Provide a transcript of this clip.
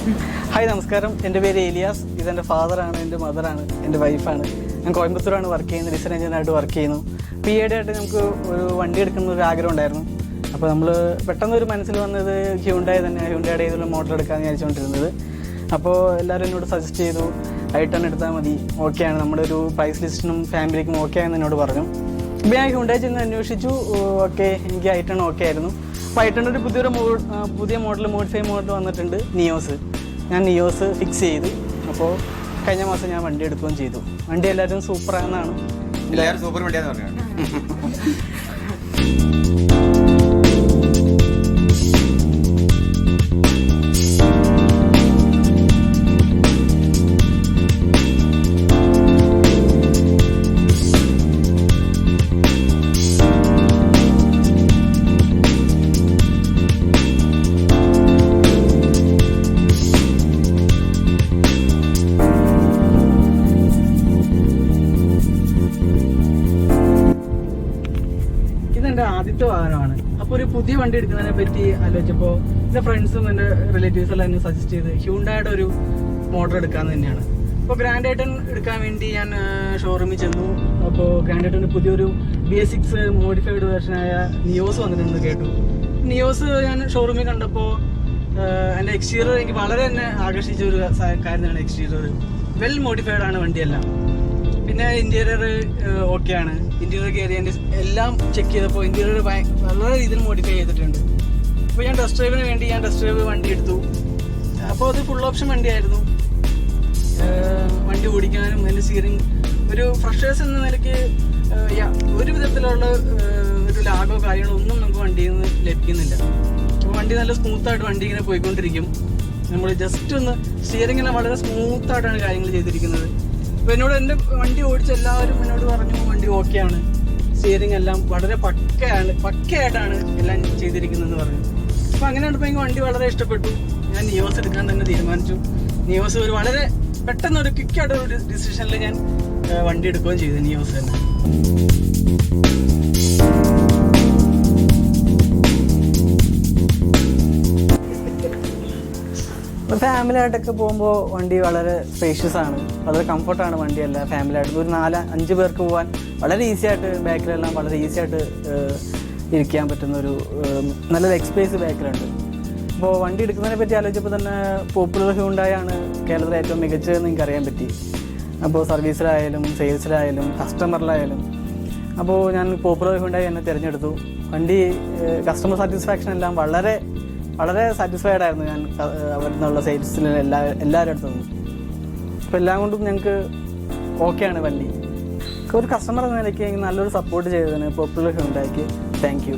Hi നമസ്കാരം, എൻ്റെ പേര് ഏലിയാസ്. ഇതെൻ്റെ ഫാദറാണ്, എൻ്റെ മദറാണ്, എൻ്റെ വൈഫാണ്. ഞാൻ കോയമ്പത്തൂരാണ് വർക്ക് ചെയ്യുന്നത്, ഡിസൈൻ എഞ്ചിനീയറായിട്ട് വർക്ക് ചെയ്യുന്നു. അപ്പോൾ ഈയിടെയായിട്ട് നമുക്ക് ഒരു വണ്ടി എടുക്കുന്ന ഒരു ആഗ്രഹം ഉണ്ടായിരുന്നു. അപ്പോൾ നമ്മൾ പെട്ടെന്നൊരു മനസ്സിൽ വന്നത് ഹ്യൂണ്ടായി തന്നെ, ഹ്യൂണ്ടായുടെ ഏതൊരു മോഡൽ എടുക്കാമെന്ന് വിചാരിച്ചുകൊണ്ടിരുന്നത്. അപ്പോൾ എല്ലാവരും എന്നോട് സജസ്റ്റ് ചെയ്തു ഐ10 എടുത്താൽ മതി, ഓക്കെയാണ്, നമ്മുടെ ഒരു പ്രൈസ് ലിസ്റ്റിനും ഫാമിലിക്കും ഓക്കെ ആണെന്ന് എന്നോട് പറഞ്ഞു. അപ്പോൾ ഞാൻ ഹ്യൂണ്ടായി ചെന്ന് അന്വേഷിച്ചു. ഓക്കെ, എനിക്ക് ഐ10 ഓക്കെ ആയിരുന്നു. അപ്പോൾ ഐ10 ഒരു പുതിയ മോഡൽ, മോഡിഫൈ മോഡൽ വന്നിട്ടുണ്ട്, നിയോസ്. ഞാൻ നിയോസ് ഫിക്സ് ചെയ്തു. അപ്പോൾ കഴിഞ്ഞ മാസം ഞാൻ വണ്ടി എടുക്കുകയും ചെയ്തു. വണ്ടി എല്ലാവരും സൂപ്പറാണെന്നാണ്, എല്ലാവരും സൂപ്പർ വണ്ടിയാന്ന് പറഞ്ഞു. ഇതെൻ്റെ ആദ്യത്തെ വാഹനമാണ്. അപ്പോൾ ഒരു പുതിയ വണ്ടി എടുക്കുന്നതിനെ പറ്റി ആലോചിച്ചപ്പോൾ എൻ്റെ ഫ്രണ്ട്സും എൻ്റെ റിലേറ്റീവ്സ് എല്ലാം എന്നെ സജസ്റ്റ് ചെയ്ത് ഹ്യൂണ്ടായുടെ ഒരു മോഡൽ എടുക്കാമെന്ന് തന്നെയാണ്. അപ്പോൾ ഗ്രാൻഡ് ഐ10 എടുക്കാൻ വേണ്ടി ഞാൻ ഷോറൂമിൽ ചെന്നു. അപ്പോൾ ഗ്രാൻഡ് ഐ10 പുതിയൊരു BS6 മോഡിഫൈഡ് വേർഷനായ നിയോസ് വന്നിട്ടുണ്ടെന്ന് കേട്ടു. നിയോസ് ഞാൻ ഷോറൂമിൽ കണ്ടപ്പോൾ എൻ്റെ എക്സ്റ്റീരിയർ എനിക്ക് വളരെ തന്നെ ആകർഷിച്ച ഒരു കാര്യമാണ്. എക്സ്റ്റീരിയർ വെൽ മോഡിഫൈഡ് ആണ് വണ്ടിയെല്ലാം. പിന്നെ ഇന്റീരിയർ ഓക്കെയാണ്. ഇന്റീരിയർ കയറി എൻ്റെ എല്ലാം ചെക്ക് ചെയ്തപ്പോൾ ഇന്റീരിയർ വളരെ രീതിയിൽ മോഡിഫൈ ചെയ്തിട്ടുണ്ട്. അപ്പോൾ ഞാൻ ടെസ്റ്റ് ഡ്രൈവിന് വേണ്ടി ടെസ്റ്റ് ഡ്രൈവ് വണ്ടി എടുത്തു. അപ്പോൾ അത് ഫുൾ ഓപ്ഷൻ വണ്ടിയായിരുന്നു. വണ്ടി ഓടിക്കാനും അതിൻ്റെ സ്റ്റിയറിംഗ് ഒരു ഫ്രഷേഴ്സ് എന്ന നിലയ്ക്ക് ഒരു വിധത്തിലുള്ള ഒരു ലാഗോ കാര്യങ്ങളോ ഒന്നും നമുക്ക് വണ്ടിയിൽ നിന്ന് ലഭിക്കുന്നില്ല. അപ്പോൾ വണ്ടി നല്ല സ്മൂത്തായിട്ട് വണ്ടി ഇങ്ങനെ പോയിക്കൊണ്ടിരിക്കും. നമ്മൾ ജസ്റ്റ് ഒന്ന് സ്റ്റിയറിംഗ് എല്ലാം വളരെ സ്മൂത്തായിട്ടാണ് കാര്യങ്ങൾ ചെയ്തിരിക്കുന്നത്. അപ്പോൾ എന്നോട് എൻ്റെ വണ്ടി ഓടിച്ച എല്ലാവരും എന്നോട് പറഞ്ഞു വണ്ടി ഓക്കെയാണ്, സ്റ്റിയറിംഗ് എല്ലാം വളരെ പക്കയായിട്ടാണ് എല്ലാം ചെയ്തിരിക്കുന്നതെന്ന് പറഞ്ഞു. അപ്പോൾ അങ്ങനെ കണ്ടപ്പോൾ എനിക്ക് വണ്ടി വളരെ ഇഷ്ടപ്പെട്ടു. ഞാൻ നിയോസ് എടുക്കാൻ തന്നെ തീരുമാനിച്ചു. നിയോസ് ഒരു വളരെ പെട്ടെന്നൊരു ക്വിക്കായിട്ടൊരു ഡിസിഷനിൽ ഞാൻ വണ്ടി എടുക്കുകയും ചെയ്തു, നിയോസ് തന്നെ. ഫാമിലി ആയിട്ടൊക്കെ പോകുമ്പോൾ വണ്ടി വളരെ സ്പേഷ്യസ് ആണ്, വളരെ കംഫർട്ടാണ് വണ്ടിയല്ല. ഫാമിലി ആയിട്ട് ഒരു 4-5 പേർക്ക് പോകാൻ വളരെ ഈസി ആയിട്ട്, ബാക്കിലെല്ലാം വളരെ ഈസി ആയിട്ട് ഇരിക്കാൻ പറ്റുന്ന ഒരു നല്ല ലെഗ് സ്പേസ് ബാക്കിലുണ്ട്. അപ്പോൾ വണ്ടി എടുക്കുന്നതിനെ പറ്റി ആലോചിച്ചപ്പോൾ തന്നെ പോപ്പുലർ ഹ്യൂണ്ടായാണ് കേരളത്തിലെ ഏറ്റവും മികച്ചതെന്ന് എനിക്ക് അറിയാൻ പറ്റി. അപ്പോൾ സർവീസിലായാലും സെയിൽസിലായാലും കസ്റ്റമറിലായാലും. അപ്പോൾ ഞാൻ പോപ്പുലർ ഹ്യൂണ്ടായി തന്നെ തിരഞ്ഞെടുത്തു. വണ്ടി കസ്റ്റമർ സാറ്റിസ്ഫാക്ഷൻ എല്ലാം വളരെ സാറ്റിസ്ഫൈഡ് ആയിരുന്നു ഞാൻ അവരിൽ നിന്നുള്ള സെയിൽസിൽ എല്ലാവരുടെ അടുത്തുനിന്നും. അപ്പോൾ എല്ലാം കൊണ്ടും ഞങ്ങൾക്ക് ഓക്കെയാണ് വണ്ടി. ഒരു കസ്റ്റമർ എന്ന നിലയ്ക്ക് നല്ലൊരു സപ്പോർട്ട് ചെയ്തതിന് പോപ്പുലർ ഹ്യൂണ്ടായിക്ക് താങ്ക് യു.